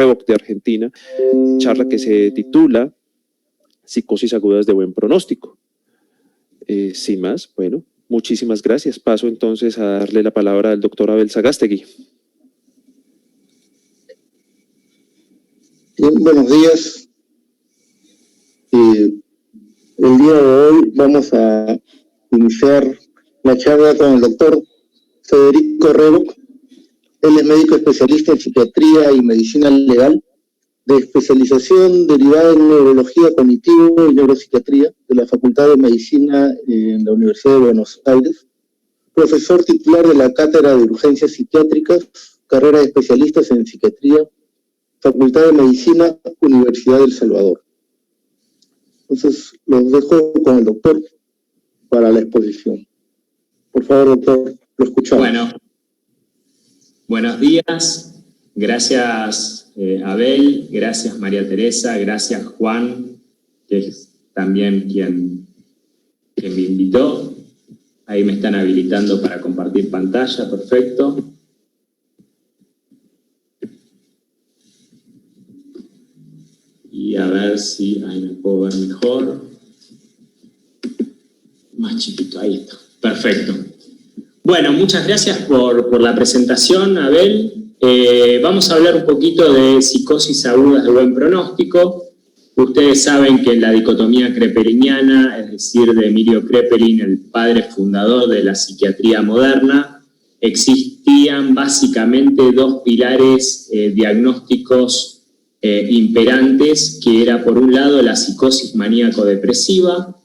Revok de Argentina, charla que se titula Psicosis agudas de buen pronóstico. Sin más, bueno, muchísimas gracias. Paso entonces a darle la palabra al doctor Abel Sagástegui. Bien, buenos días. El día de hoy vamos a iniciar la charla con el doctor Federico Revok. Él es médico especialista en psiquiatría y medicina legal, de especialización derivada en neurología cognitivo y neuropsiquiatría de la Facultad de Medicina en la Universidad de Buenos Aires, profesor titular de la Cátedra de Urgencias Psiquiátricas, carrera de especialistas en psiquiatría, Facultad de Medicina, Universidad del Salvador. Entonces, los dejo con el doctor para la exposición. Por favor, doctor, lo escuchamos. Bueno, buenos días. Gracias, Abel. Gracias, María Teresa. Gracias, Juan, que es también quien me invitó. Ahí me están habilitando para compartir pantalla. Perfecto. Y a ver si ahí me puedo ver mejor. Más chiquito, ahí está. Perfecto. Bueno, muchas gracias por la presentación, Abel. Vamos a hablar un poquito de psicosis agudas de buen pronóstico. Ustedes saben que en la dicotomía krepeliniana, es decir, de Emilio Kraepelin, el padre fundador de la psiquiatría moderna, existían básicamente dos pilares diagnósticos imperantes, que era por un lado la psicosis maníaco-depresiva,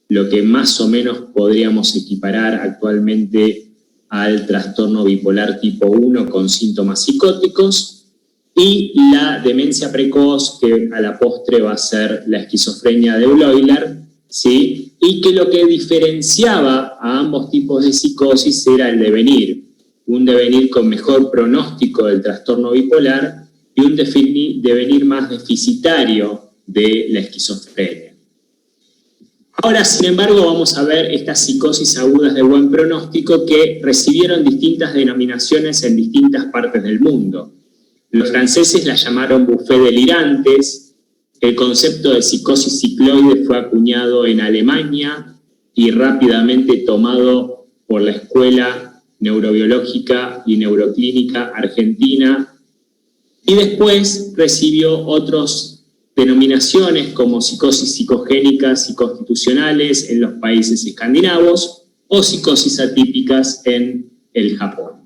lo que más o menos podríamos equiparar actualmente al trastorno bipolar tipo 1 con síntomas psicóticos, y la demencia precoz, que a la postre va a ser la esquizofrenia de Bleuler, ¿sí? Y que lo que diferenciaba a ambos tipos de psicosis era el devenir, un devenir con mejor pronóstico del trastorno bipolar y un devenir más deficitario de la esquizofrenia. Ahora, sin embargo, vamos a ver estas psicosis agudas de buen pronóstico que recibieron distintas denominaciones en distintas partes del mundo. Los franceses las llamaron buffet delirantes, el concepto de psicosis cicloide fue acuñado en Alemania y rápidamente tomado por la Escuela Neurobiológica y Neuroclínica Argentina, y después recibió otras denominaciones como psicosis psicogénicas y constitucionales en los países escandinavos o psicosis atípicas en el Japón.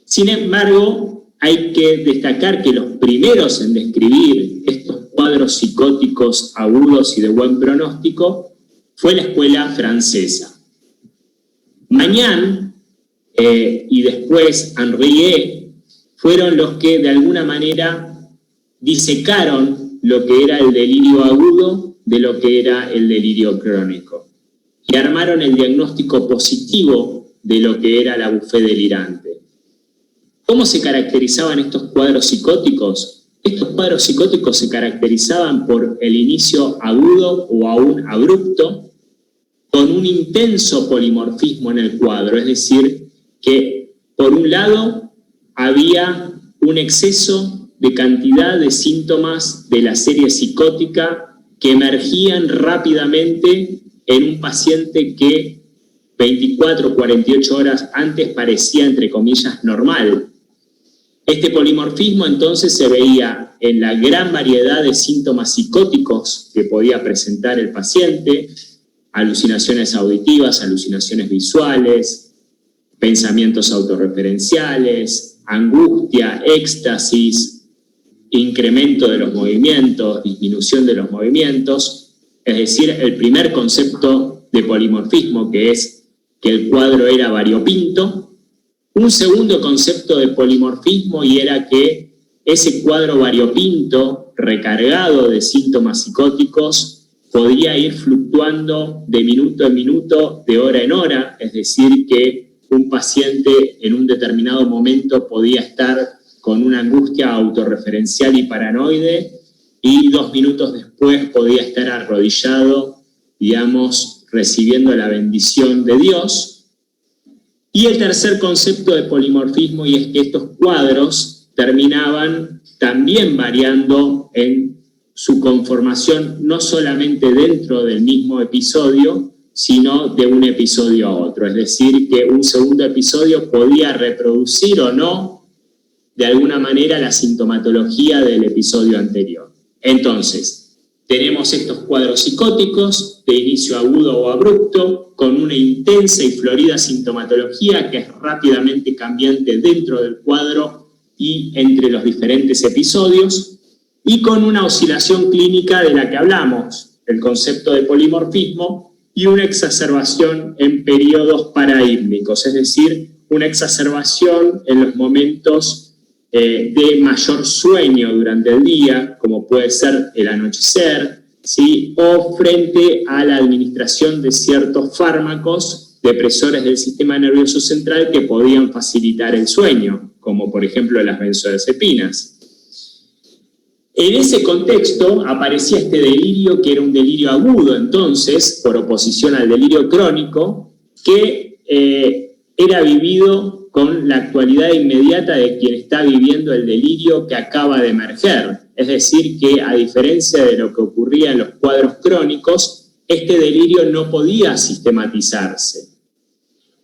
Sin embargo, hay que destacar que los primeros en describir estos cuadros psicóticos agudos y de buen pronóstico fue la escuela francesa. Magnan y después Henriet fueron los que de alguna manera disecaron lo que era el delirio agudo de lo que era el delirio crónico y armaron el diagnóstico positivo de lo que era la buffet delirante. ¿Cómo se caracterizaban estos cuadros psicóticos? Estos cuadros psicóticos se caracterizaban por el inicio agudo o aún abrupto, con un intenso polimorfismo en el cuadro, es decir, que por un lado había un exceso de cantidad de síntomas de la serie psicótica que emergían rápidamente en un paciente que 24 o 48 horas antes parecía, entre comillas, normal. Este polimorfismo entonces se veía en la gran variedad de síntomas psicóticos que podía presentar el paciente: alucinaciones auditivas, alucinaciones visuales, pensamientos autorreferenciales, angustia, éxtasis, incremento de los movimientos, disminución de los movimientos, es decir, el primer concepto de polimorfismo, que es que el cuadro era variopinto. Un segundo concepto de polimorfismo, y era que ese cuadro variopinto, recargado de síntomas psicóticos, podría ir fluctuando de minuto en minuto, de hora en hora, es decir, que un paciente en un determinado momento podía estar con una angustia autorreferencial y paranoide, y 2 minutos después podía estar arrodillado, digamos, recibiendo la bendición de Dios. Y el tercer concepto de polimorfismo, y es que estos cuadros terminaban también variando en su conformación, no solamente dentro del mismo episodio, sino de un episodio a otro. Es decir, que un segundo episodio podía reproducir o no, de alguna manera, la sintomatología del episodio anterior. Entonces, tenemos estos cuadros psicóticos de inicio agudo o abrupto, con una intensa y florida sintomatología que es rápidamente cambiante dentro del cuadro y entre los diferentes episodios, y con una oscilación clínica de la que hablamos, el concepto de polimorfismo, y una exacerbación en periodos paraímnicos, es decir, una exacerbación en los momentos de mayor sueño durante el día, como puede ser el anochecer, ¿sí? O frente a la administración de ciertos fármacos depresores del sistema nervioso central que podían facilitar el sueño, como por ejemplo las benzodiazepinas. En ese contexto aparecía este delirio, que era un delirio agudo entonces, por oposición al delirio crónico, que era vivido con la actualidad inmediata de quien está viviendo el delirio que acaba de emerger. Es decir, que a diferencia de lo que ocurría en los cuadros crónicos, este delirio no podía sistematizarse.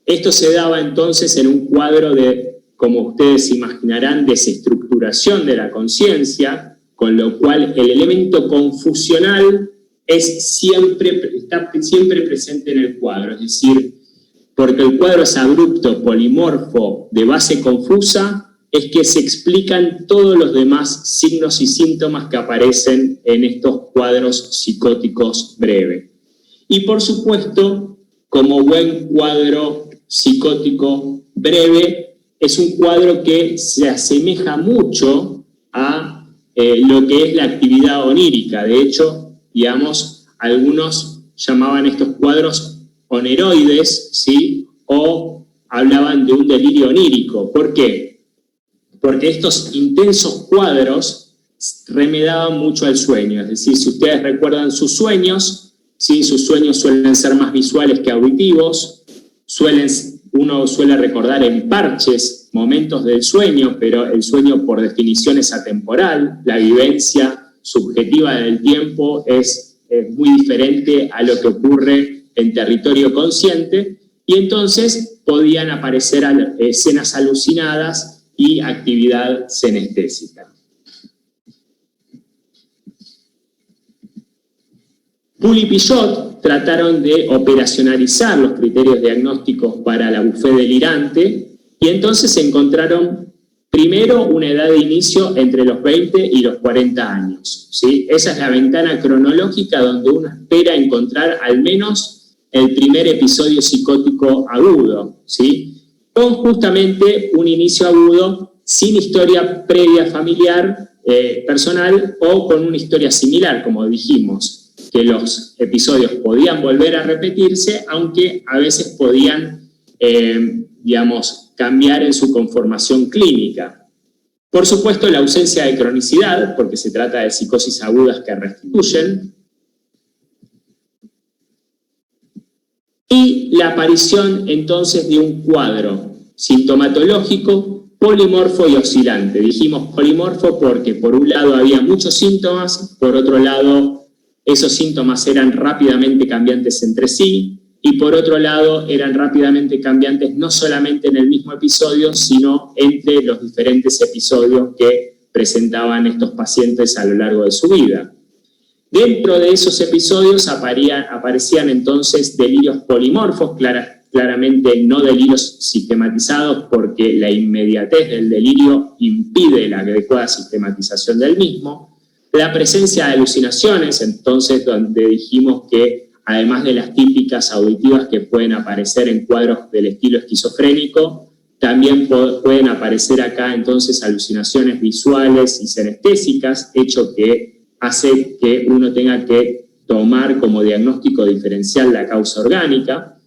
Esto se daba entonces en un cuadro de, como ustedes imaginarán, desestructuración de la conciencia, con lo cual el elemento confusional está siempre presente en el cuadro, es decir, porque el cuadro es abrupto, polimorfo, de base confusa, es que se explican todos los demás signos y síntomas que aparecen en estos cuadros psicóticos breves. Y por supuesto, como buen cuadro psicótico breve, es un cuadro que se asemeja mucho a lo que es la actividad onírica. De hecho, digamos, algunos llamaban estos cuadros oneroides, ¿sí? O hablaban de un delirio onírico. ¿Por qué? Porque estos intensos cuadros remedaban mucho al sueño. Es decir, si ustedes recuerdan sus sueños, ¿sí? Sus sueños suelen ser más visuales que auditivos, uno suele recordar en parches momentos del sueño, pero el sueño por definición es atemporal, la vivencia subjetiva del tiempo es muy diferente a lo que ocurre en territorio consciente, y entonces podían aparecer escenas alucinadas y actividad senestésica. Poole y Pichot trataron de operacionalizar los criterios diagnósticos para la bufé delirante y entonces encontraron primero una edad de inicio entre los 20 y los 40 años. ¿Sí? Esa es la ventana cronológica donde uno espera encontrar al menos el primer episodio psicótico agudo, ¿sí? Con justamente un inicio agudo sin historia previa familiar, personal, o con una historia similar, como dijimos, que los episodios podían volver a repetirse, aunque a veces podían, cambiar en su conformación clínica. Por supuesto, la ausencia de cronicidad, porque se trata de psicosis agudas que restituyen, y la aparición entonces de un cuadro sintomatológico polimorfo y oscilante. Dijimos polimorfo porque por un lado había muchos síntomas, por otro lado esos síntomas eran rápidamente cambiantes entre sí, y por otro lado eran rápidamente cambiantes no solamente en el mismo episodio, sino entre los diferentes episodios que presentaban estos pacientes a lo largo de su vida. Dentro de esos episodios aparecían entonces delirios polimorfos, claramente no delirios sistematizados, porque la inmediatez del delirio impide la adecuada sistematización del mismo. La presencia de alucinaciones, entonces, donde dijimos que además de las típicas auditivas que pueden aparecer en cuadros del estilo esquizofrénico, también pueden aparecer acá entonces alucinaciones visuales y senestésicas, hecho que hace que uno tenga que tomar como diagnóstico diferencial la causa orgánica.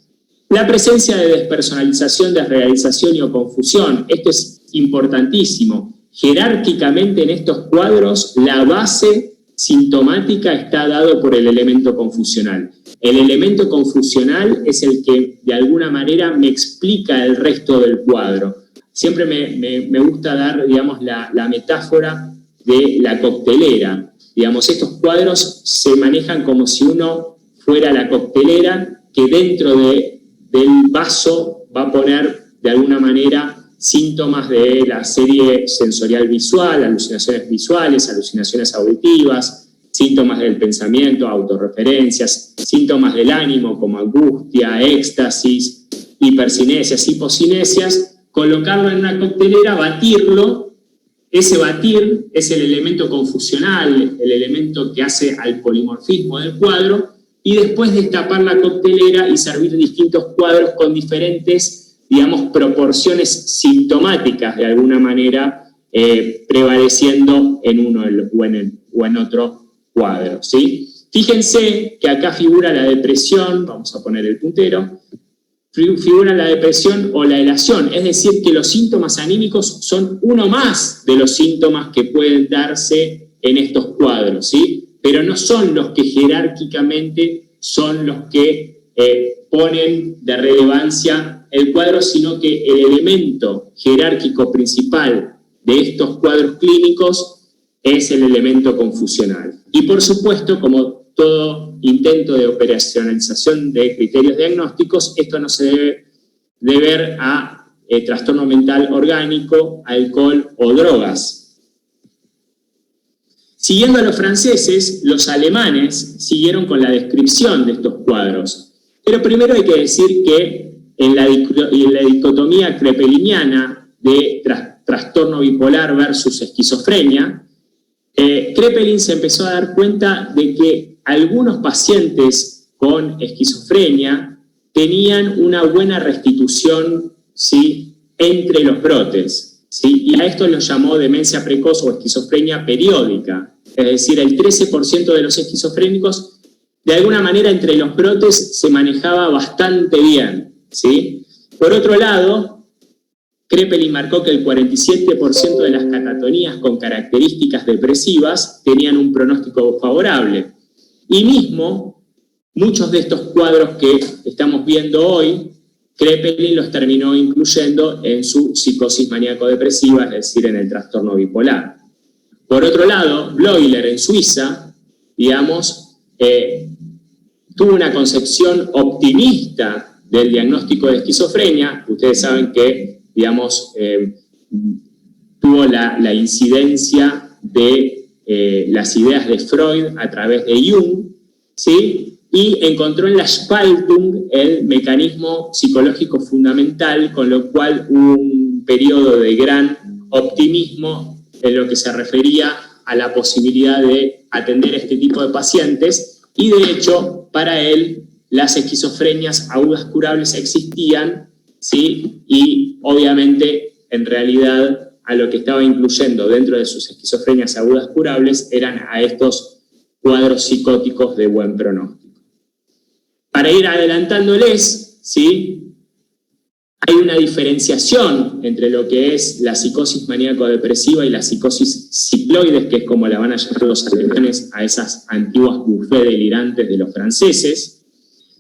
La presencia de despersonalización, desrealización y o confusión, esto es importantísimo. Jerárquicamente en estos cuadros la base sintomática está dado por el elemento confusional. El elemento confusional es el que de alguna manera me explica el resto del cuadro. siempre me gusta dar, digamos, la metáfora de la coctelera. Digamos, estos cuadros se manejan como si uno fuera la coctelera que dentro del vaso va a poner, de alguna manera, síntomas de la serie sensorial visual, alucinaciones visuales, alucinaciones auditivas, síntomas del pensamiento, autorreferencias, síntomas del ánimo como angustia, éxtasis, hipercinesias, hipocinesias, colocarlo en una coctelera, batirlo. Ese batir es el elemento confusional, el elemento que hace al polimorfismo del cuadro, y después destapar la coctelera y servir distintos cuadros con diferentes, digamos, proporciones sintomáticas de alguna manera, prevaleciendo en uno o en otro cuadro, ¿sí? Fíjense que acá figura la depresión, vamos a poner el puntero, figura la depresión o la elación, es decir, que los síntomas anímicos son uno más de los síntomas que pueden darse en estos cuadros, ¿sí? Pero no son los que jerárquicamente son los que ponen de relevancia el cuadro, sino que el elemento jerárquico principal de estos cuadros clínicos es el elemento confusional. Y por supuesto, como todo intento de operacionalización de criterios diagnósticos, esto no se debe deber a trastorno mental orgánico, alcohol o drogas. Siguiendo a los franceses, los alemanes siguieron con la descripción de estos cuadros. Pero primero hay que decir que en la dicotomía krepeliniana de trastorno bipolar versus esquizofrenia, Kraepelin se empezó a dar cuenta de que algunos pacientes con esquizofrenia tenían una buena restitución, ¿sí?, entre los brotes, ¿sí? Y a esto lo llamó demencia precoz o esquizofrenia periódica. Es decir, el 13% de los esquizofrénicos, de alguna manera, entre los brotes se manejaba bastante bien, ¿sí? Por otro lado, Kraepelin marcó que el 47% de las catatonías con características depresivas tenían un pronóstico favorable. Y mismo, muchos de estos cuadros que estamos viendo hoy, Kraepelin los terminó incluyendo en su psicosis maníaco-depresiva, es decir, en el trastorno bipolar. Por otro lado, Bleuler en Suiza, digamos, tuvo una concepción optimista del diagnóstico de esquizofrenia. Ustedes saben que, digamos, tuvo la incidencia de las ideas de Freud a través de Jung, ¿sí? Y encontró en la Spaltung el mecanismo psicológico fundamental, con lo cual hubo un periodo de gran optimismo en lo que se refería a la posibilidad de atender este tipo de pacientes, y de hecho, para él, las esquizofrenias agudas curables existían, ¿sí? Y obviamente, en realidad, a lo que estaba incluyendo dentro de sus esquizofrenias agudas curables eran a estos cuadros psicóticos de buen pronóstico. Para ir adelantándoles, ¿sí?, hay una diferenciación entre lo que es la psicosis maníaco-depresiva y la psicosis cicloides, que es como la van a llamar los alemanes a esas antiguas bufés delirantes de los franceses,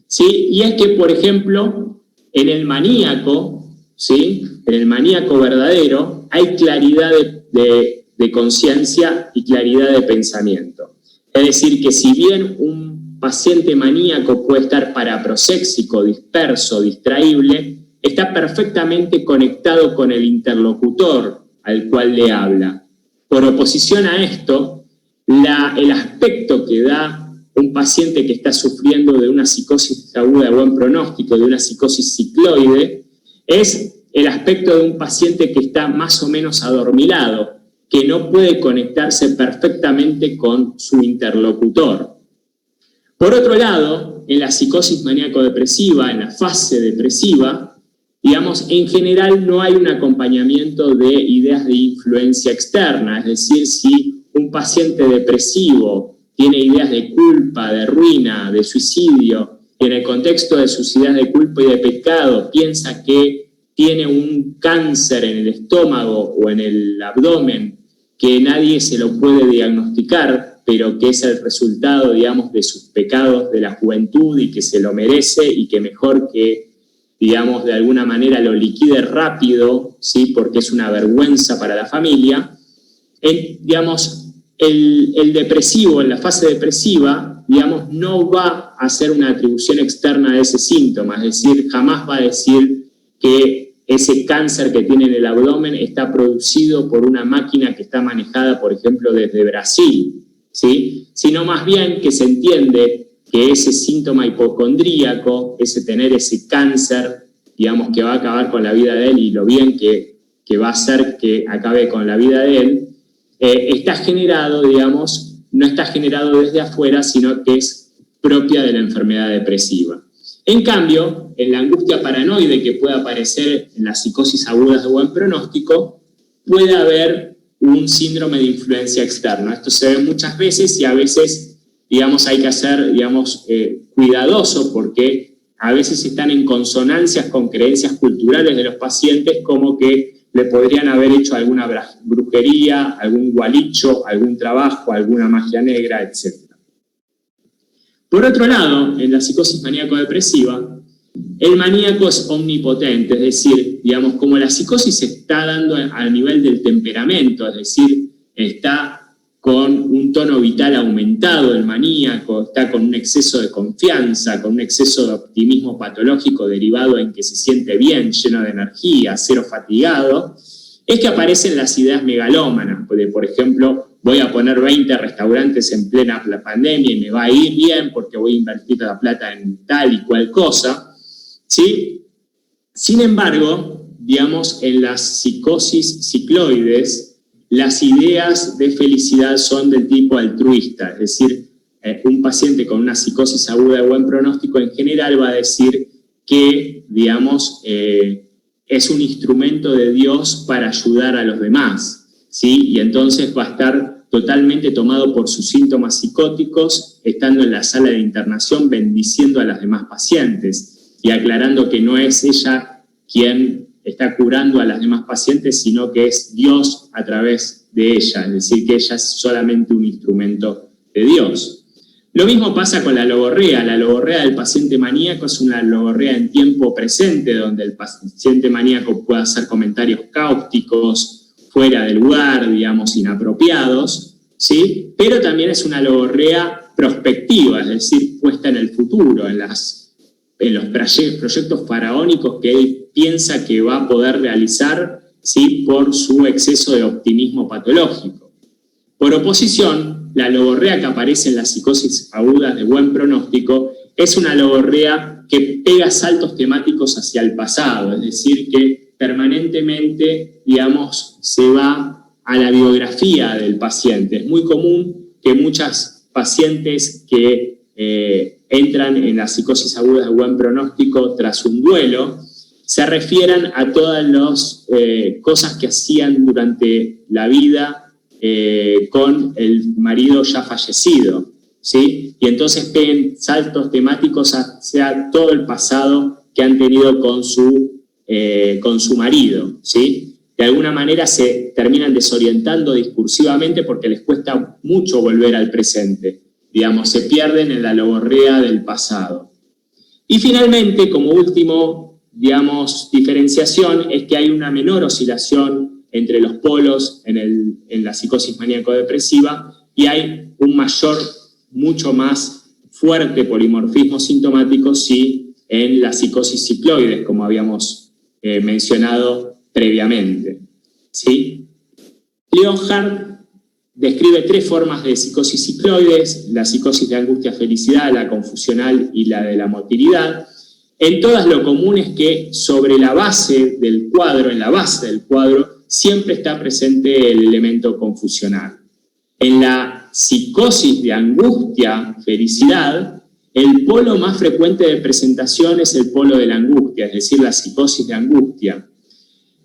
¿sí? Y es que, por ejemplo, en el maníaco, ¿sí?, en el maníaco verdadero, hay claridad de conciencia y claridad de pensamiento. Es decir, que si bien un paciente maníaco puede estar paraproséxico, disperso, distraíble, está perfectamente conectado con el interlocutor al cual le habla. Por oposición a esto, el aspecto que da un paciente que está sufriendo de una psicosis aguda de buen pronóstico, de una psicosis cicloide, es el aspecto de un paciente que está más o menos adormilado, que no puede conectarse perfectamente con su interlocutor. Por otro lado, en la psicosis maníaco-depresiva, en la fase depresiva, digamos, en general no hay un acompañamiento de ideas de influencia externa, es decir, si un paciente depresivo tiene ideas de culpa, de ruina, de suicidio, y en el contexto de sus ideas de culpa y de pecado piensa que tiene un cáncer en el estómago o en el abdomen que nadie se lo puede diagnosticar, pero que es el resultado, digamos, de sus pecados de la juventud y que se lo merece y que mejor que digamos, de alguna manera lo liquide rápido, ¿sí? Porque es una vergüenza para la familia. Digamos, el depresivo, en la fase depresiva, digamos, no va a hacer una atribución externa de ese síntoma, es decir, jamás va a decir que ese cáncer que tiene en el abdomen está producido por una máquina que está manejada, por ejemplo, desde Brasil, ¿sí? Sino más bien que se entiende que ese síntoma hipocondríaco, ese tener ese cáncer, digamos, que va a acabar con la vida de él y lo bien que va a hacer que acabe con la vida de él, está generado, digamos, no está generado desde afuera, sino que es propia de la enfermedad depresiva. En cambio, en la angustia paranoide que puede aparecer en las psicosis agudas de buen pronóstico, puede haber un síndrome de influencia externa. Esto se ve muchas veces y a veces, digamos, hay que ser, digamos, cuidadoso porque a veces están en consonancias con creencias culturales de los pacientes, como que le podrían haber hecho alguna brujería, algún gualicho, algún trabajo, alguna magia negra, etc. Por otro lado, en la psicosis maníaco-depresiva, el maníaco es omnipotente, es decir, digamos, como la psicosis se está dando al nivel del temperamento, es decir, está con un tono vital aumentado el maníaco, está con un exceso de confianza, con un exceso de optimismo patológico derivado en que se siente bien, lleno de energía, cero fatigado, es que aparecen las ideas megalómanas, de, por ejemplo, voy a poner 20 restaurantes en plena pandemia y me va a ir bien porque voy a invertir la plata en tal y cual cosa, ¿sí? Sin embargo, digamos, en las psicosis cicloides, las ideas de felicidad son del tipo altruista, es decir, un paciente con una psicosis aguda de buen pronóstico en general va a decir que, digamos, es un instrumento de Dios para ayudar a los demás, ¿sí? Y entonces va a estar totalmente tomado por sus síntomas psicóticos, estando en la sala de internación bendiciendo a las demás pacientes y aclarando que no es ella quien está curando a las demás pacientes, sino que es Dios a través de ella, es decir, que ella es solamente un instrumento de Dios. Lo mismo pasa con la logorrea. La logorrea del paciente maníaco es una logorrea en tiempo presente, donde el paciente maníaco puede hacer comentarios cáusticos, fuera del lugar, digamos, inapropiados, ¿sí? Pero también es una logorrea prospectiva, es decir, puesta en el futuro, en los proyectos faraónicos que él piensa que va a poder realizar, ¿sí? Por su exceso de optimismo patológico. Por oposición, la logorrea que aparece en las psicosis agudas de buen pronóstico es una logorrea que pega saltos temáticos hacia el pasado, es decir, que permanentemente, digamos, se va a la biografía del paciente. Es muy común que muchas pacientes que entran en la psicosis aguda de buen pronóstico tras un duelo se refieran a todas las cosas que hacían durante la vida con el marido ya fallecido, ¿sí? Y entonces peguen saltos temáticos hacia todo el pasado que han tenido con su marido, ¿sí? De alguna manera se terminan desorientando discursivamente porque les cuesta mucho volver al presente. Digamos, se pierden en la logorrea del pasado. Y finalmente, como último, digamos, diferenciación, es que hay una menor oscilación entre los polos en la psicosis maníaco-depresiva y hay un mayor, mucho más fuerte polimorfismo sintomático, sí, en la psicosis cicloides, como habíamos mencionado previamente, ¿sí? Leonhardt describe 3 formas de psicosis cicloides: la psicosis de angustia-felicidad, la confusional y la de la motilidad. En todas lo común es que sobre la base del cuadro, en la base del cuadro, siempre está presente el elemento confusional. En la psicosis de angustia-felicidad, el polo más frecuente de presentación es el polo de la angustia, es decir, la psicosis de angustia.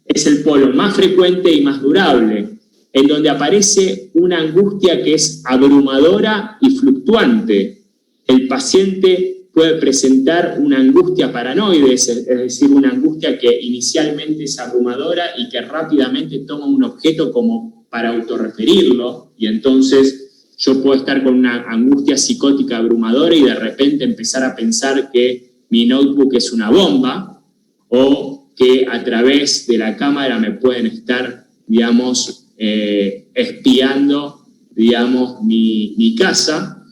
Es el polo más frecuente y más durable, en donde aparece una angustia que es abrumadora y fluctuante. El paciente puede presentar una angustia paranoide, es decir, una angustia que inicialmente es abrumadora y que rápidamente toma un objeto como para autorreferirlo, y entonces yo puedo estar con una angustia psicótica abrumadora y de repente empezar a pensar que mi notebook es una bomba, o que a través de la cámara me pueden estar, digamos, espiando, digamos, mi casa.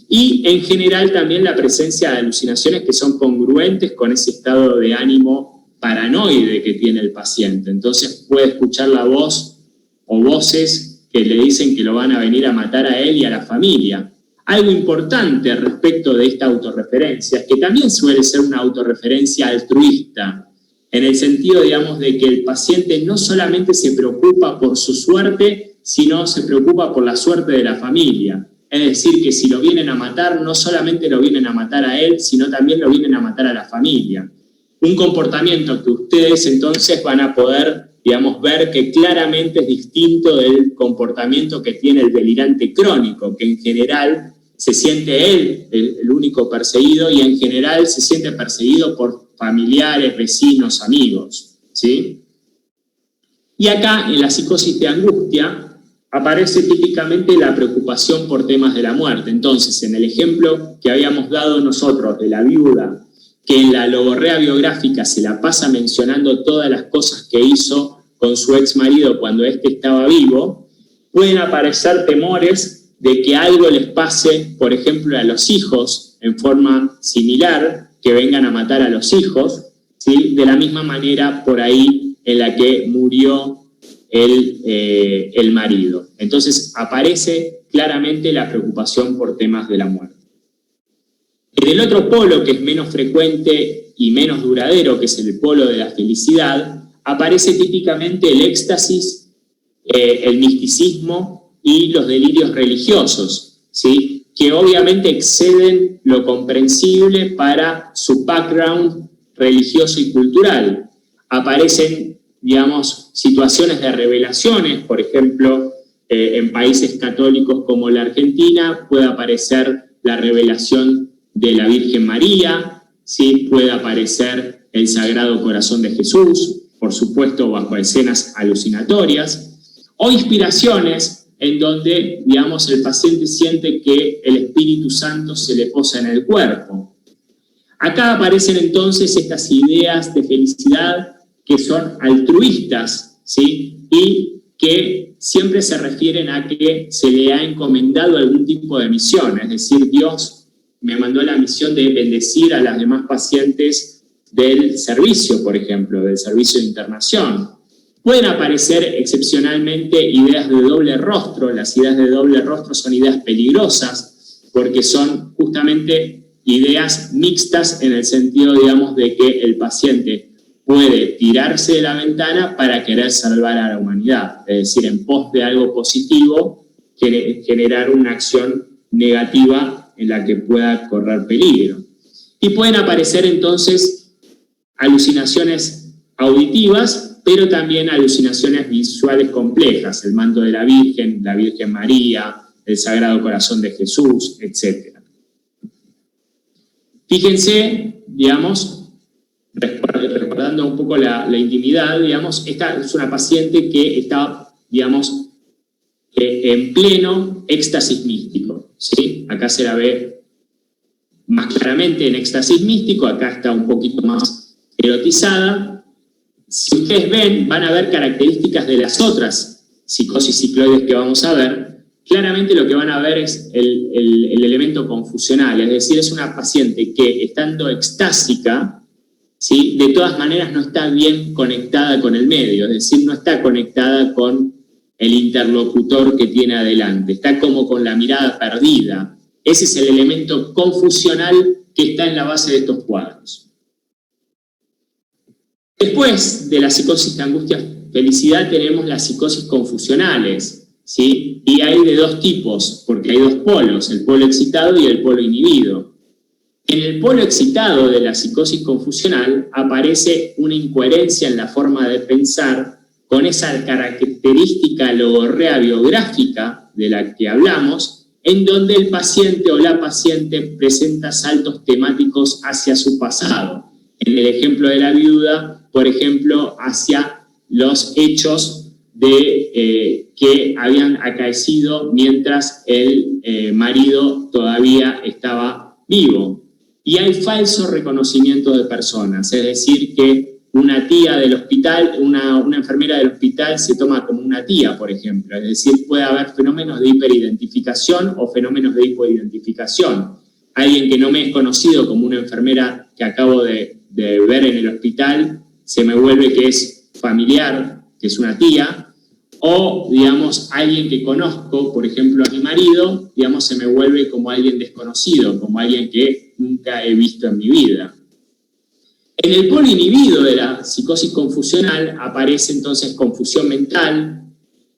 Y en general también la presencia de alucinaciones que son congruentes con ese estado de ánimo paranoide que tiene el paciente. Entonces puede escuchar la voz o voces que le dicen que lo van a venir a matar a él y a la familia. Algo importante respecto de esta autorreferencia es que también suele ser una autorreferencia altruista, en el sentido, digamos, de que el paciente no solamente se preocupa por su suerte, sino se preocupa por la suerte de la familia. Es decir, que si lo vienen a matar, no solamente lo vienen a matar a él, sino también lo vienen a matar a la familia. Un comportamiento que ustedes entonces van a poder, digamos, ver que claramente es distinto del comportamiento que tiene el delirante crónico, que en general se siente él el único perseguido y en general se siente perseguido por familiares, vecinos, amigos, ¿sí? Y acá, en la psicosis de angustia, aparece típicamente la preocupación por temas de la muerte. Entonces, en el ejemplo que habíamos dado nosotros de la viuda, que en la logorrea biográfica se la pasa mencionando todas las cosas que hizo con su ex marido cuando éste estaba vivo, pueden aparecer temores de que algo les pase, por ejemplo, a los hijos, en forma similar, que vengan a matar a los hijos, ¿sí? De la misma manera por ahí en la que murió el marido. Entonces aparece claramente la preocupación por temas de la muerte. En el otro polo, que es menos frecuente y menos duradero, que es el polo de la felicidad, aparece típicamente el éxtasis, el misticismo y los delirios religiosos, ¿sí? Que obviamente exceden lo comprensible para su background religioso y cultural. Aparecen, digamos, situaciones de revelaciones, por ejemplo, en países católicos como la Argentina puede aparecer la revelación de la Virgen María, ¿sí? Puede aparecer el Sagrado Corazón de Jesús, por supuesto bajo escenas alucinatorias, o inspiraciones en donde, digamos, el paciente siente que el Espíritu Santo se le posa en el cuerpo. Acá aparecen entonces estas ideas de felicidad que son altruistas, ¿sí? Y que siempre se refieren a que se le ha encomendado algún tipo de misión, es decir, Dios me mandó la misión de bendecir a las demás pacientes del servicio, por ejemplo, del servicio de internación. Pueden aparecer excepcionalmente ideas de doble rostro. Las ideas de doble rostro son ideas peligrosas porque son justamente ideas mixtas en el sentido, digamos, de que el paciente puede tirarse de la ventana para querer salvar a la humanidad, es decir, en pos de algo positivo, generar una acción negativa en la que pueda correr peligro. Y pueden aparecer entonces alucinaciones auditivas, pero también alucinaciones visuales complejas, el manto de la Virgen María, el Sagrado Corazón de Jesús, etc. Fíjense, digamos, recordando un poco la intimidad, digamos, esta es una paciente que está, digamos, en pleno éxtasis místico, ¿sí? Acá se la ve más claramente en éxtasis místico, acá está un poquito más erotizada. Si ustedes ven, van a ver características de las otras psicosis cicloides que vamos a ver. Claramente lo que van a ver es el elemento confusional, es decir, es una paciente que estando extásica, ¿sí? De todas maneras no está bien conectada con el medio, es decir, no está conectada con el interlocutor que tiene adelante, está como con la mirada perdida. Ese es el elemento confusional que está en la base de estos cuadros. Después de la psicosis de angustia-felicidad tenemos las psicosis confusionales, ¿sí? Y hay de dos tipos, porque hay dos polos, el polo excitado y el polo inhibido. En el polo excitado de la psicosis confusional aparece una incoherencia en la forma de pensar con esa característica logorrea biográfica de la que hablamos, en donde el paciente o la paciente presenta saltos temáticos hacia su pasado. En el ejemplo de la viuda, por ejemplo, hacia los hechos que habían acaecido mientras el marido todavía estaba vivo. Y hay falso reconocimiento de personas, es decir, que una tía del hospital, una enfermera del hospital se toma como una tía, por ejemplo. Es decir, puede haber fenómenos de hiperidentificación o fenómenos de hipoidentificación. Alguien que no me es conocido como una enfermera que acabo de ver en el hospital, se me vuelve que es familiar, que es una tía, o, digamos, alguien que conozco, por ejemplo, a mi marido, digamos, se me vuelve como alguien desconocido, como alguien que nunca he visto en mi vida. En el polo inhibido de la psicosis confusional aparece entonces confusión mental,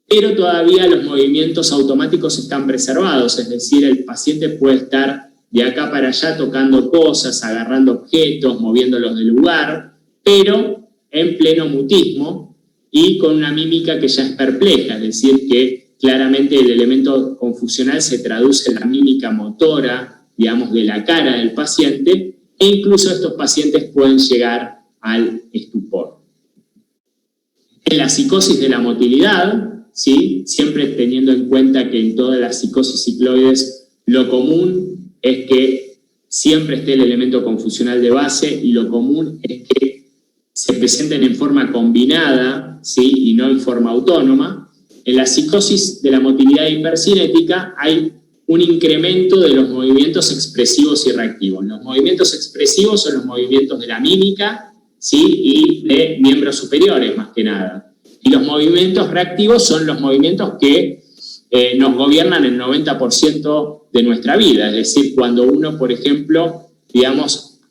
pero todavía los movimientos automáticos están preservados, es decir, el paciente puede estar de acá para allá tocando cosas, agarrando objetos, moviéndolos del lugar, pero en pleno mutismo y con una mímica que ya es perpleja, es decir, que claramente el elemento confusional se traduce en la mímica motora, digamos, de la cara del paciente, e incluso estos pacientes pueden llegar al estupor. En la psicosis de la motilidad, ¿sí?, siempre teniendo en cuenta que en todas las psicosis cicloides lo común es que siempre esté el elemento confusional de base y lo común es que se presenten en forma combinada, ¿sí?, y no en forma autónoma. En la psicosis de la motilidad hipercinética hay un incremento de los movimientos expresivos y reactivos. Los movimientos expresivos son los movimientos de la mímica, ¿sí?, y de miembros superiores, más que nada. Y los movimientos reactivos son los movimientos que nos gobiernan el 90% de nuestra vida. Es decir, cuando uno, por ejemplo, digamos,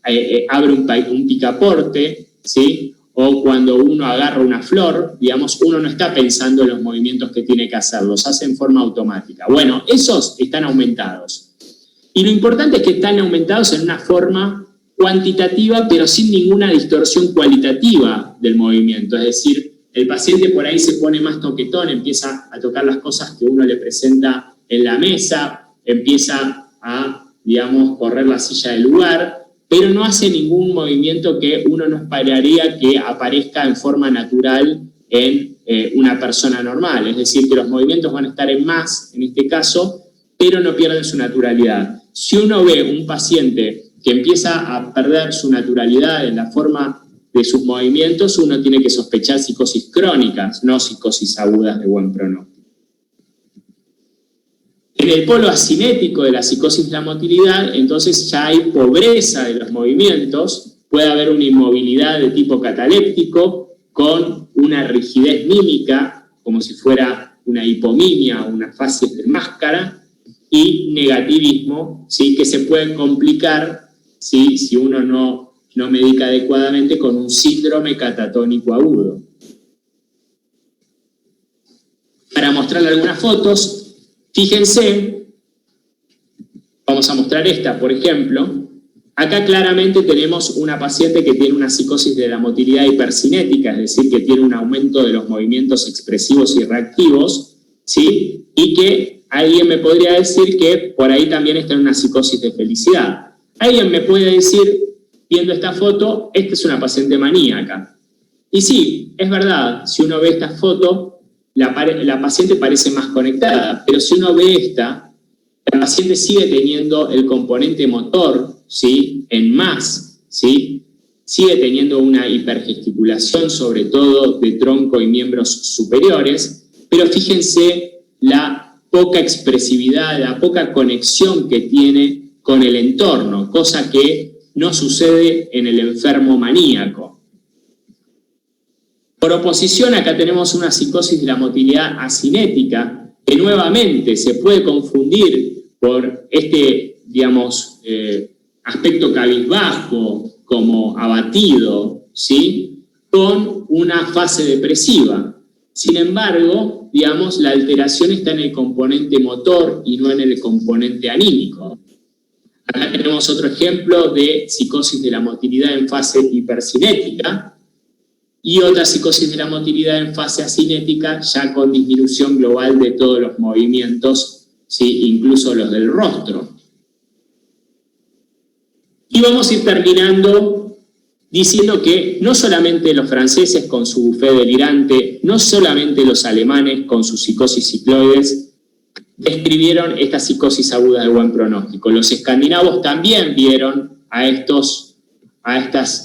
abre un picaporte, ¿sí?, o cuando uno agarra una flor, digamos, uno no está pensando en los movimientos que tiene que hacer, los hace en forma automática. Bueno, esos están aumentados. Y lo importante es que están aumentados en una forma cuantitativa, pero sin ninguna distorsión cualitativa del movimiento. Es decir, el paciente por ahí se pone más toquetón, empieza a tocar las cosas que uno le presenta en la mesa, empieza a, digamos, correr la silla del lugar, pero no hace ningún movimiento que uno no esperaría que aparezca en forma natural en una persona normal. Es decir, que los movimientos van a estar en más, en este caso, pero no pierden su naturalidad. Si uno ve un paciente que empieza a perder su naturalidad en la forma de sus movimientos, uno tiene que sospechar psicosis crónicas, no psicosis agudas de buen pronóstico. En el polo asinético de la psicosis de la motilidad, entonces ya hay pobreza de los movimientos, puede haber una inmovilidad de tipo cataléptico con una rigidez mímica, como si fuera una hipomimia o una facies de máscara, y negativismo, ¿sí?, que se puede complicar, ¿sí?, si uno no medica adecuadamente, con un síndrome catatónico agudo. Para mostrarle algunas fotos, fíjense, vamos a mostrar esta, por ejemplo. Acá claramente tenemos una paciente que tiene una psicosis de la motilidad hipercinética, es decir, que tiene un aumento de los movimientos expresivos y reactivos, ¿sí?, y que alguien me podría decir que por ahí también está en una psicosis de felicidad. Alguien me puede decir, viendo esta foto, esta es una paciente maníaca. Y sí, es verdad, si uno ve esta foto, la paciente parece más conectada, pero si uno ve esta, la paciente sigue teniendo el componente motor, ¿sí?, en más, ¿sí?, sigue teniendo una hipergesticulación, sobre todo de tronco y miembros superiores, pero fíjense la poca expresividad, la poca conexión que tiene con el entorno, cosa que no sucede en el enfermo maníaco. Por oposición, acá tenemos una psicosis de la motilidad asinética, que nuevamente se puede confundir por este, digamos, aspecto cabizbajo, como abatido, ¿sí?, con una fase depresiva. Sin embargo, digamos, la alteración está en el componente motor y no en el componente anímico. Acá tenemos otro ejemplo de psicosis de la motilidad en fase hipercinética y otra psicosis de la motilidad en fase asinética, ya con disminución global de todos los movimientos, ¿sí?, incluso los del rostro. Y vamos a ir terminando diciendo que no solamente los franceses con su buffet delirante, no solamente los alemanes con sus psicosis cicloides, describieron esta psicosis aguda de buen pronóstico. Los escandinavos también vieron a estas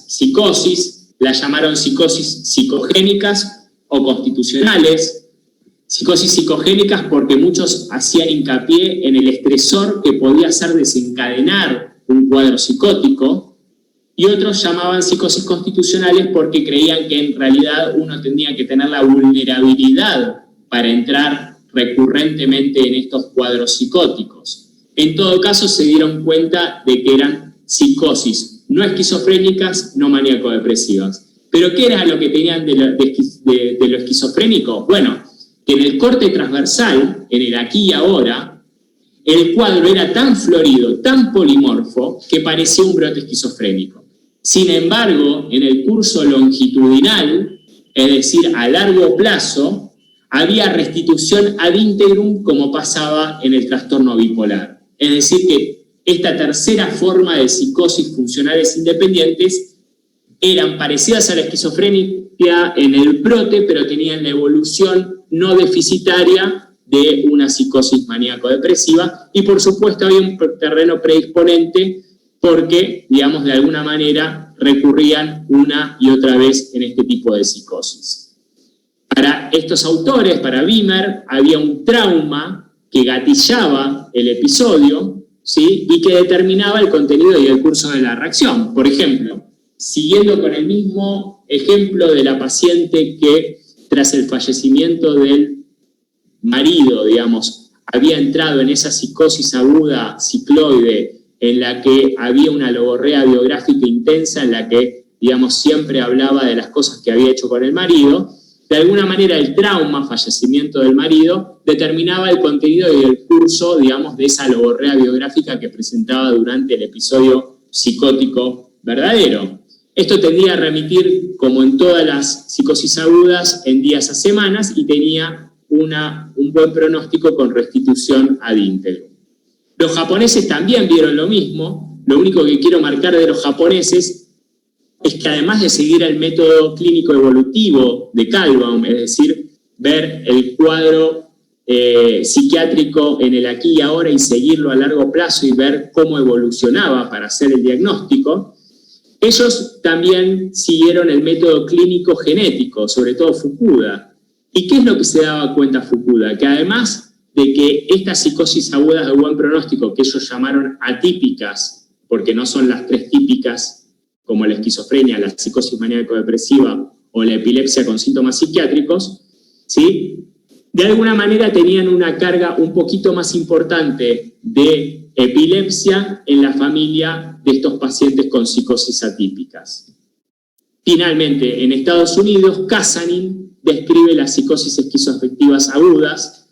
psicosis, las llamaron psicosis psicogénicas o constitucionales. Psicosis psicogénicas porque muchos hacían hincapié en el estresor que podía hacer desencadenar un cuadro psicótico, y otros llamaban psicosis constitucionales porque creían que en realidad uno tenía que tener la vulnerabilidad para entrar recurrentemente en estos cuadros psicóticos. En todo caso, se dieron cuenta de que eran psicosis no esquizofrénicas, no maníaco-depresivas. ¿Pero qué era lo que tenían de lo esquizofrénico? Bueno, que en el corte transversal, en el aquí y ahora, el cuadro era tan florido, tan polimorfo, que parecía un brote esquizofrénico. Sin embargo, en el curso longitudinal, es decir, a largo plazo, había restitución ad integrum como pasaba en el trastorno bipolar. Es decir, que esta tercera forma de psicosis funcionales independientes eran parecidas a la esquizofrenia en el brote, pero tenían la evolución no deficitaria de una psicosis maníaco-depresiva, y por supuesto había un terreno predisponente porque, digamos, de alguna manera recurrían una y otra vez en este tipo de psicosis. Para estos autores, para Wimmer, había un trauma que gatillaba el episodio, ¿sí? Y que determinaba el contenido y el curso de la reacción. Por ejemplo, siguiendo con el mismo ejemplo de la paciente que tras el fallecimiento del marido, digamos, había entrado en esa psicosis aguda cicloide en la que había una logorrea biográfica intensa, en la que, digamos, siempre hablaba de las cosas que había hecho con el marido. De alguna manera el trauma, fallecimiento del marido, determinaba el contenido y el curso, digamos, de esa logorrea biográfica que presentaba durante el episodio psicótico verdadero. Esto tendía a remitir, como en todas las psicosis agudas, en días a semanas, y tenía un buen pronóstico con restitución ad integrum. Los japoneses también vieron lo mismo. Lo único que quiero marcar de los japoneses es que además de seguir el método clínico evolutivo de Kalbaum, es decir, ver el cuadro psiquiátrico en el aquí y ahora y seguirlo a largo plazo y ver cómo evolucionaba para hacer el diagnóstico, ellos también siguieron el método clínico genético, sobre todo Fukuda. ¿Y qué es lo que se daba cuenta Fukuda? Que además de que estas psicosis agudas de buen pronóstico, que ellos llamaron atípicas, porque no son las tres típicas, como la esquizofrenia, la psicosis maníaco-depresiva o la epilepsia con síntomas psiquiátricos, ¿sí? De alguna manera tenían una carga un poquito más importante de epilepsia en la familia de estos pacientes con psicosis atípicas. Finalmente, en Estados Unidos, Kasanin describe las psicosis esquizoafectivas agudas.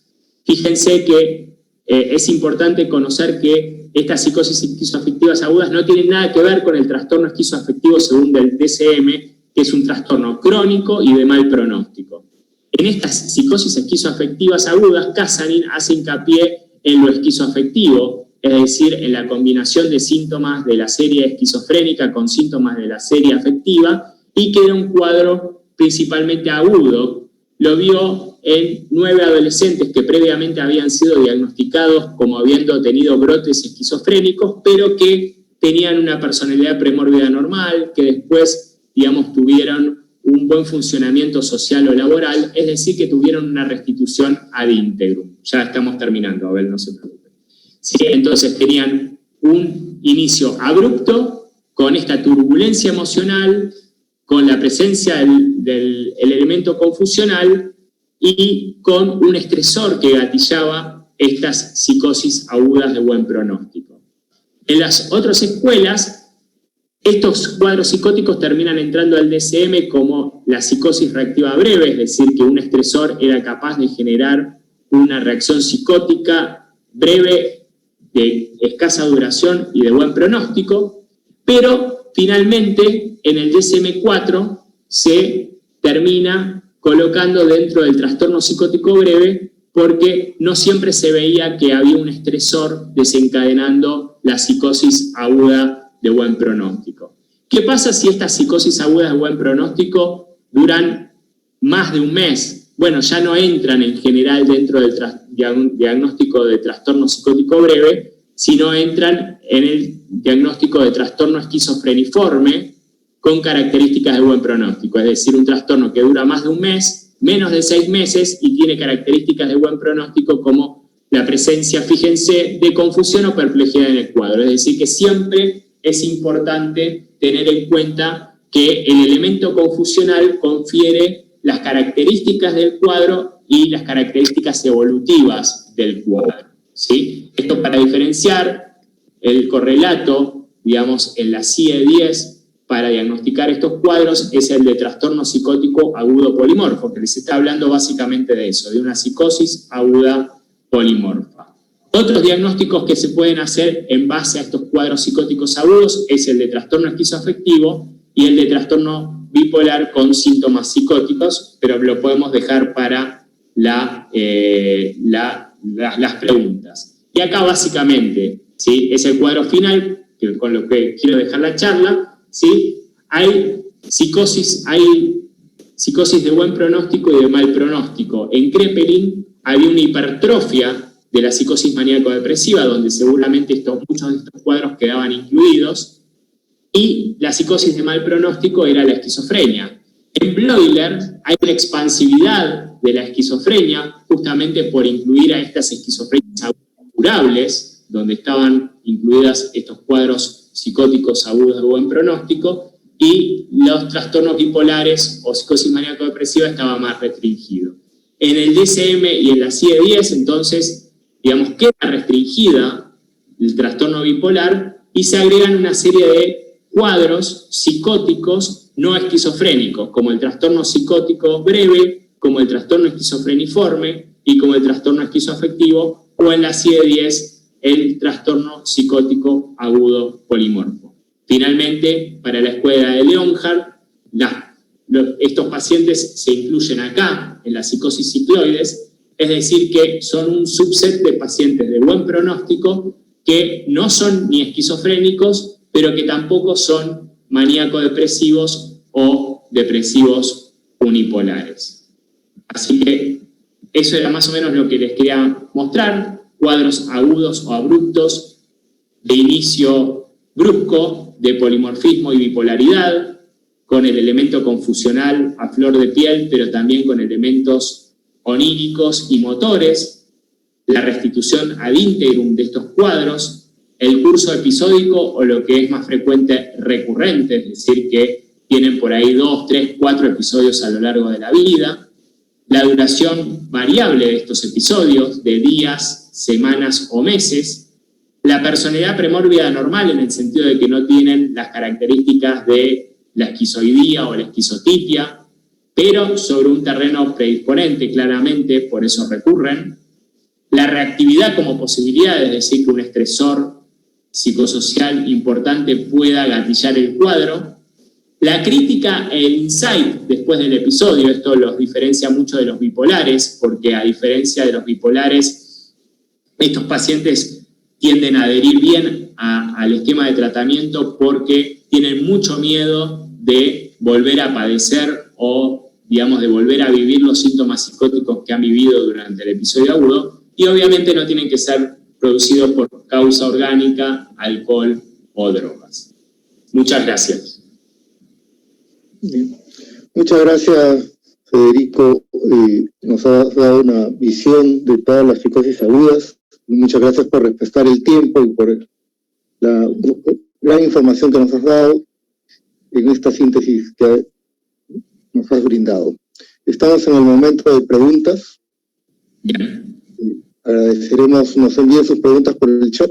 Fíjense que es importante conocer que estas psicosis esquizoafectivas agudas no tienen nada que ver con el trastorno esquizoafectivo según el DSM, que es un trastorno crónico y de mal pronóstico. En estas psicosis esquizoafectivas agudas, Kasanin hace hincapié en lo esquizoafectivo, es decir, en la combinación de síntomas de la serie esquizofrénica con síntomas de la serie afectiva, y que era un cuadro principalmente agudo. Lo vio en 9 adolescentes que previamente habían sido diagnosticados como habiendo tenido brotes esquizofrénicos, pero que tenían una personalidad premórbida normal, que después, digamos, tuvieron un buen funcionamiento social o laboral, es decir, que tuvieron una restitución ad integrum. Ya estamos terminando, Abel, no se preocupe. ¿Sí? Entonces tenían un inicio abrupto, con esta turbulencia emocional, con la presencia del elemento confusional y con un estresor que gatillaba estas psicosis agudas de buen pronóstico. En las otras escuelas, estos cuadros psicóticos terminan entrando al DSM como la psicosis reactiva breve, es decir, que un estresor era capaz de generar una reacción psicótica breve, de escasa duración y de buen pronóstico, pero finalmente en el DSM-4 se termina colocando dentro del trastorno psicótico breve porque no siempre se veía que había un estresor desencadenando la psicosis aguda de buen pronóstico. ¿Qué pasa si estas psicosis agudas de buen pronóstico duran más de un mes? Bueno, ya no entran en general dentro del diagnóstico de trastorno psicótico breve, sino entran en el diagnóstico de trastorno esquizofreniforme, con características de buen pronóstico, es decir, un trastorno que dura más de un mes, menos de 6 meses y tiene características de buen pronóstico como la presencia, fíjense, de confusión o perplejidad en el cuadro. Es decir, que siempre es importante tener en cuenta que el elemento confusional confiere las características del cuadro y las características evolutivas del cuadro, ¿sí? Esto para diferenciar el correlato, digamos, en la CIE-10 para diagnosticar estos cuadros es el de trastorno psicótico agudo polimorfo, que les está hablando básicamente de eso, de una psicosis aguda polimorfa. Otros diagnósticos que se pueden hacer en base a estos cuadros psicóticos agudos es el de trastorno esquizoafectivo y el de trastorno bipolar con síntomas psicóticos, pero lo podemos dejar para las preguntas. Y acá básicamente, ¿sí?, es el cuadro final, con lo que quiero dejar la charla, ¿sí? Hay psicosis de buen pronóstico y de mal pronóstico. En Kraepelin había una hipertrofia de la psicosis maníaco-depresiva, donde seguramente muchos de estos cuadros quedaban incluidos, y la psicosis de mal pronóstico era la esquizofrenia. En Bloiler hay una expansividad de la esquizofrenia, justamente por incluir a estas esquizofrenias curables, donde estaban incluidas estos cuadros psicóticos agudos de buen pronóstico, y los trastornos bipolares o psicosis maníaco-depresiva estaba más restringido. En el DSM y en la CIE-10, entonces, digamos, queda restringida el trastorno bipolar y se agregan una serie de cuadros psicóticos no esquizofrénicos, como el trastorno psicótico breve, como el trastorno esquizofreniforme y como el trastorno esquizoafectivo, o en la CIE-10 el trastorno psicótico agudo polimorfo. Finalmente, para la escuela de Leonhardt, estos pacientes se incluyen acá, en la psicosis cicloides, es decir, que son un subset de pacientes de buen pronóstico que no son ni esquizofrénicos, pero que tampoco son maníaco-depresivos o depresivos unipolares. Así que eso era más o menos lo que les quería mostrar, cuadros agudos o abruptos de inicio brusco, de polimorfismo y bipolaridad, con el elemento confusional a flor de piel, pero también con elementos oníricos y motores, la restitución ad integrum de estos cuadros, el curso episódico o lo que es más frecuente recurrente, es decir, que tienen por ahí 2, 3, 4 episodios a lo largo de la vida, la duración variable de estos episodios, de días, semanas o meses, la personalidad premórbida normal en el sentido de que no tienen las características de la esquizoidía o la esquizotipia, pero sobre un terreno predisponente claramente, por eso recurren, la reactividad como posibilidad, es decir, que un estresor psicosocial importante pueda gatillar el cuadro, la crítica e el insight después del episodio, esto los diferencia mucho de los bipolares, porque a diferencia de los bipolares, estos pacientes tienden a adherir bien al esquema de tratamiento porque tienen mucho miedo de volver a padecer o, digamos, de volver a vivir los síntomas psicóticos que han vivido durante el episodio agudo, y obviamente no tienen que ser producidos por causa orgánica, alcohol o drogas. Muchas gracias. Bien. Muchas gracias, Federico. Nos has dado una visión de todas las psicosis agudas. Muchas gracias por respetar el tiempo y por la gran información que nos has dado en esta síntesis que nos has brindado. Estamos en el momento de preguntas. Bien. Agradeceremos, nos envíen sus preguntas por el chat.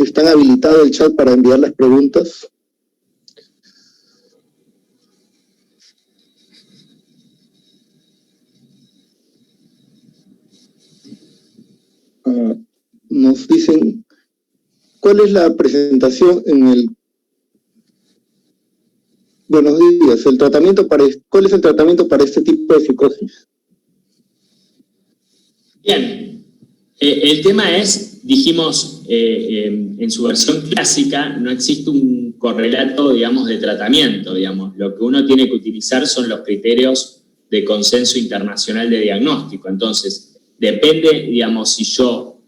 ¿Están habilitado el chat para enviar las preguntas? Nos dicen, ¿cuál es la presentación en el... Buenos días, ¿cuál es el tratamiento para este tipo de psicosis? Bien, el tema es, dijimos en su versión clásica, no existe un correlato, digamos, de tratamiento, digamos. Lo que uno tiene que utilizar son los criterios de consenso internacional de diagnóstico. Entonces, depende, digamos, si yo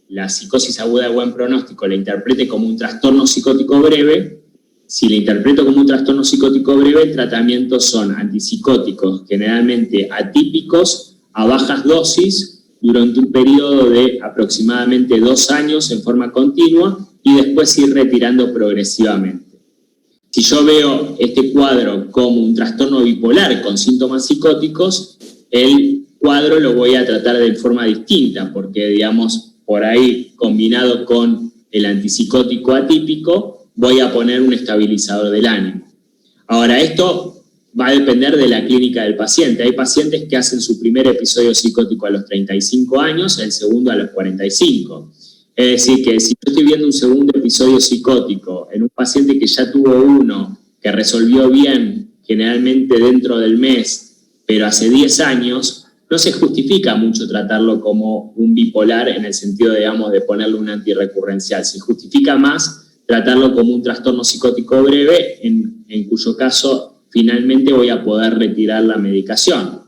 la psicosis aguda de buen pronóstico la interprete como un trastorno psicótico breve. Si la interpreto como un trastorno psicótico breve, tratamientos son antipsicóticos, generalmente atípicos, a bajas dosis, durante un periodo de aproximadamente 2 años en forma continua, y después ir retirando progresivamente. Si yo veo este cuadro como un trastorno bipolar con síntomas psicóticos, el cuadro lo voy a tratar de forma distinta, porque, digamos, por ahí, combinado con el antipsicótico atípico, voy a poner un estabilizador del ánimo. Ahora, esto va a depender de la clínica del paciente. Hay pacientes que hacen su primer episodio psicótico a los 35 años, el segundo a los 45. Es decir, que si yo estoy viendo un segundo episodio psicótico en un paciente que ya tuvo uno, que resolvió bien, generalmente dentro del mes, pero hace 10 años, no se justifica mucho tratarlo como un bipolar en el sentido, digamos, de ponerle un antirrecurrencial. Se justifica más tratarlo como un trastorno psicótico breve, en cuyo caso finalmente voy a poder retirar la medicación.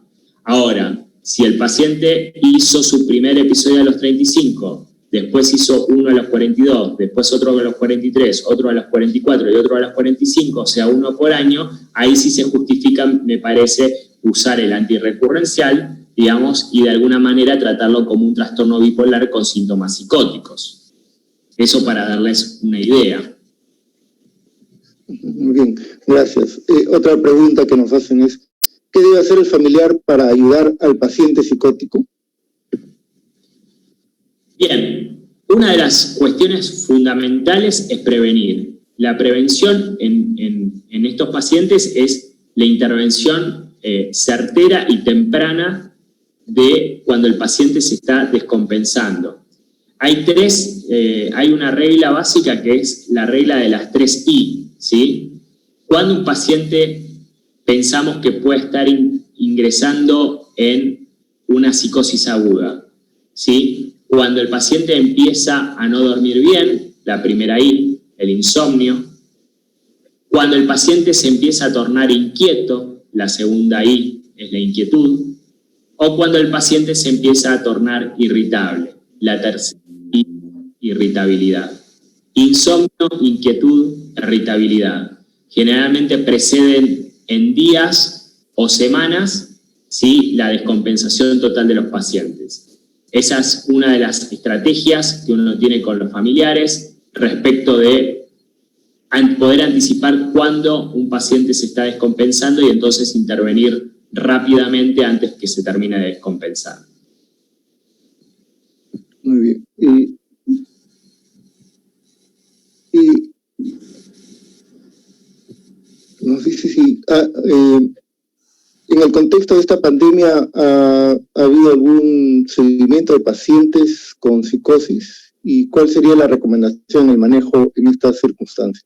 Ahora, si el paciente hizo su primer episodio a los 35, después hizo uno a los 42, después otro a los 43, otro a los 44 y otro a los 45, o sea, uno por año, ahí sí se justifica, me parece, usar el antirrecurrencial, digamos, y de alguna manera tratarlo como un trastorno bipolar con síntomas psicóticos. Eso para darles una idea. Muy bien, gracias. Otra pregunta que nos hacen es, ¿qué debe hacer el familiar para ayudar al paciente psicótico? Bien, una de las cuestiones fundamentales es prevenir. La prevención en estos pacientes es la intervención certera y temprana de cuando el paciente se está descompensando. Hay una regla básica que es la regla de las 3 I, ¿sí? Cuando un paciente pensamos que puede estar ingresando en una psicosis aguda, ¿sí? Cuando el paciente empieza a no dormir bien, la primera I, el insomnio. Cuando el paciente se empieza a tornar inquieto, la segunda I es la inquietud. O cuando el paciente se empieza a tornar irritable, la tercera I, irritabilidad. Insomnio, inquietud, irritabilidad. Generalmente preceden en días o semanas, ¿sí?, la descompensación total de los pacientes. Esa es una de las estrategias que uno tiene con los familiares respecto de poder anticipar cuándo un paciente se está descompensando y entonces intervenir rápidamente antes que se termine de descompensar. Muy bien. No sé si en el contexto de esta pandemia ha habido algún seguimiento de pacientes con psicosis, y cuál sería la recomendación, el manejo en estas circunstancias.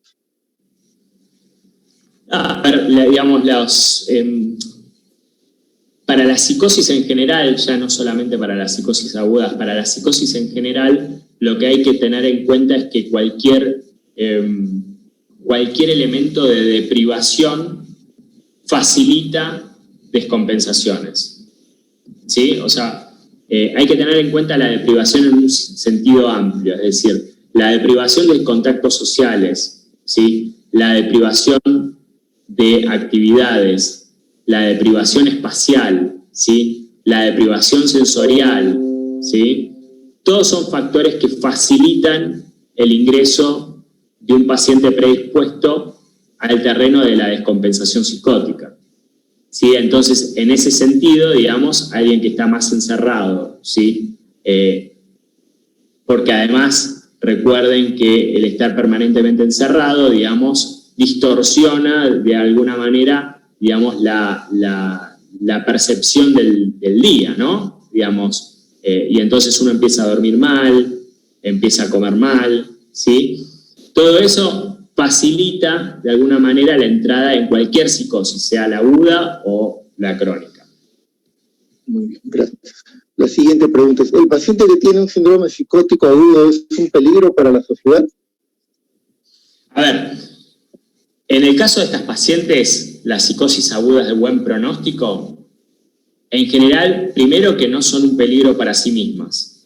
A ver, digamos, para la psicosis en general, ya no solamente para las psicosis agudas, para la psicosis en general, lo que hay que tener en cuenta es que cualquier elemento de deprivación facilita descompensaciones, ¿sí? O sea, hay que tener en cuenta la deprivación en un sentido amplio, es decir, la deprivación de contactos sociales, ¿sí?, la deprivación de actividades, la deprivación espacial, ¿sí?, la deprivación sensorial, ¿sí? Todos son factores que facilitan el ingreso de un paciente predispuesto al terreno de la descompensación psicótica. ¿Sí? Entonces, en ese sentido, digamos, alguien que está más encerrado, ¿sí? Porque además, recuerden que el estar permanentemente encerrado, digamos, distorsiona de alguna manera, digamos, la percepción del día, ¿no? Digamos, y entonces uno empieza a dormir mal, empieza a comer mal, ¿sí? Todo eso facilita de alguna manera la entrada en cualquier psicosis, sea la aguda o la crónica. Muy bien, gracias. La siguiente pregunta es, ¿el paciente que tiene un síndrome psicótico agudo es un peligro para la sociedad? A ver, en el caso de estas pacientes, las psicosis agudas de buen pronóstico, en general, primero que no son un peligro para sí mismas.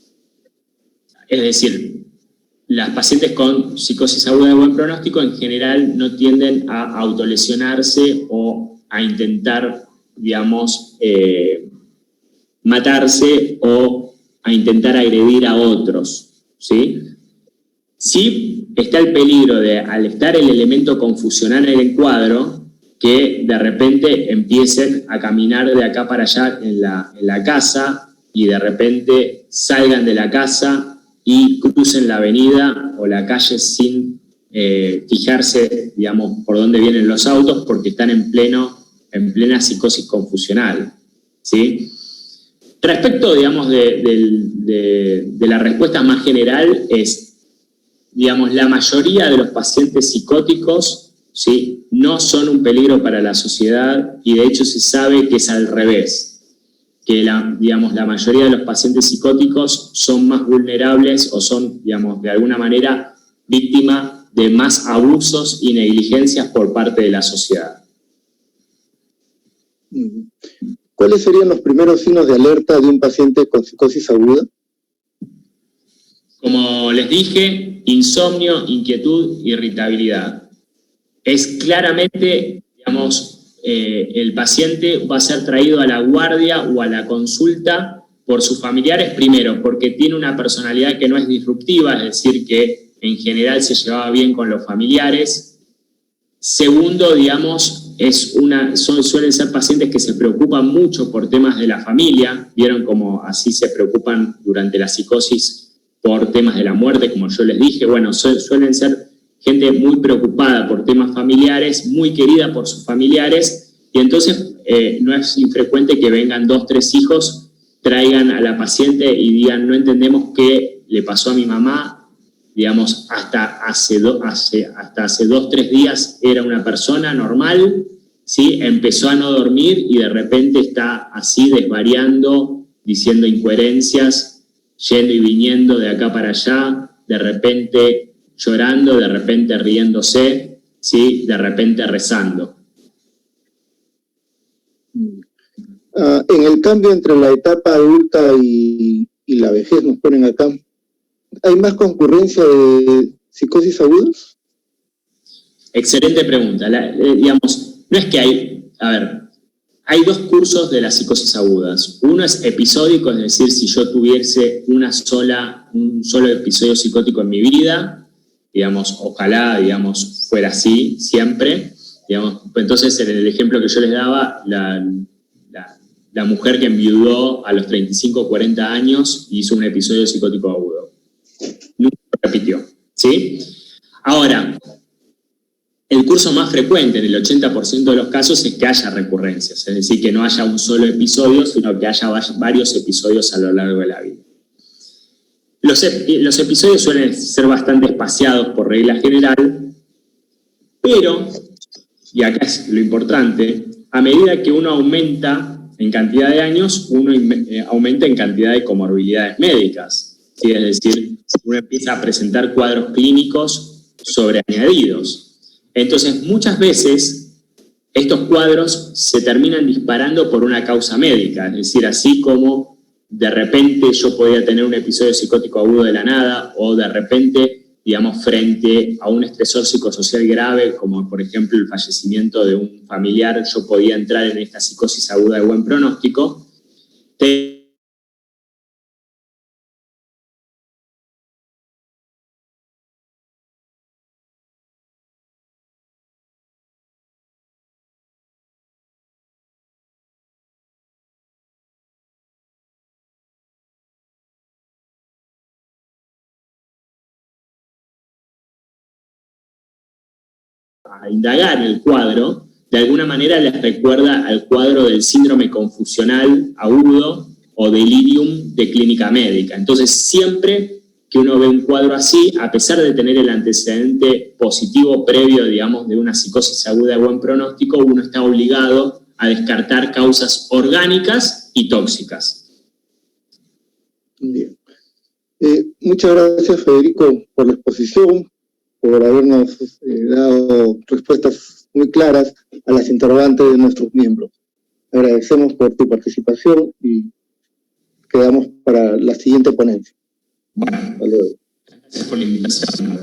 Es decir, las pacientes con psicosis aguda de buen pronóstico en general no tienden a autolesionarse o a intentar, digamos, matarse o a intentar agredir a otros, ¿sí? Sí está el peligro de, al estar el elemento confusional en el cuadro, que de repente empiecen a caminar de acá para allá en la casa y de repente salgan de la casa y crucen la avenida o la calle sin fijarse, digamos, por dónde vienen los autos porque están en plena psicosis confusional, ¿sí? Respecto, digamos, de la respuesta más general es, digamos, la mayoría de los pacientes psicóticos, ¿sí?, no son un peligro para la sociedad y de hecho se sabe que es al revés, que digamos, la mayoría de los pacientes psicóticos son más vulnerables o son, digamos, de alguna manera víctima de más abusos y negligencias por parte de la sociedad. ¿Cuáles serían los primeros signos de alerta de un paciente con psicosis aguda? Como les dije, insomnio, inquietud, irritabilidad. Es claramente, digamos, el paciente va a ser traído a la guardia o a la consulta por sus familiares, primero, porque tiene una personalidad que no es disruptiva, es decir, que en general se llevaba bien con los familiares. Segundo, digamos, suelen ser pacientes que se preocupan mucho por temas de la familia, vieron como así se preocupan durante la psicosis por temas de la muerte, como yo les dije. Bueno, suelen ser gente muy preocupada por temas familiares, muy querida por sus familiares, y entonces no es infrecuente que vengan 2, 3 hijos, traigan a la paciente y digan, no entendemos qué le pasó a mi mamá, digamos, hasta hace 2, 3 días era una persona normal, ¿sí? Empezó a no dormir y de repente está así desvariando, diciendo incoherencias, yendo y viniendo de acá para allá, de repente llorando, de repente riéndose, ¿sí?, de repente rezando. En el cambio entre la etapa adulta y la vejez, nos ponen acá, ¿hay más concurrencia de psicosis agudas? Excelente pregunta. Digamos, no es que hay 2 cursos de las psicosis agudas. Uno es episódico, es decir, si yo tuviese un solo episodio psicótico en mi vida, digamos, ojalá, digamos, fuera así siempre, digamos. Entonces, en el ejemplo que yo les daba, la mujer que enviudó a los 35 o 40 años hizo un episodio psicótico agudo. Nunca lo repitió, ¿sí? Ahora, el curso más frecuente en el 80% de los casos es que haya recurrencias, es decir, que no haya un solo episodio, sino que haya varios episodios a lo largo de la vida. Los episodios suelen ser bastante espaciados por regla general, pero, y acá es lo importante, a medida que uno aumenta en cantidad de años, uno aumenta en cantidad de comorbilidades médicas, ¿sí? Es decir, uno empieza a presentar cuadros clínicos sobreañadidos. Entonces, muchas veces, estos cuadros se terminan disparando por una causa médica, es decir, así como de repente yo podía tener un episodio psicótico agudo de la nada, o de repente, digamos, frente a un estresor psicosocial grave, como por ejemplo el fallecimiento de un familiar, yo podía entrar en esta psicosis aguda de buen pronóstico. A indagar el cuadro, de alguna manera les recuerda al cuadro del síndrome confusional agudo o delirium de clínica médica. Entonces, siempre que uno ve un cuadro así, a pesar de tener el antecedente positivo previo, digamos, de una psicosis aguda de buen pronóstico, uno está obligado a descartar causas orgánicas y tóxicas. Bien. Muchas gracias, Federico, por la exposición, por habernos dado respuestas muy claras a las interrogantes de nuestros miembros. Agradecemos por tu participación y quedamos para la siguiente ponencia. Bueno, Hasta luego. gracias por la invitación.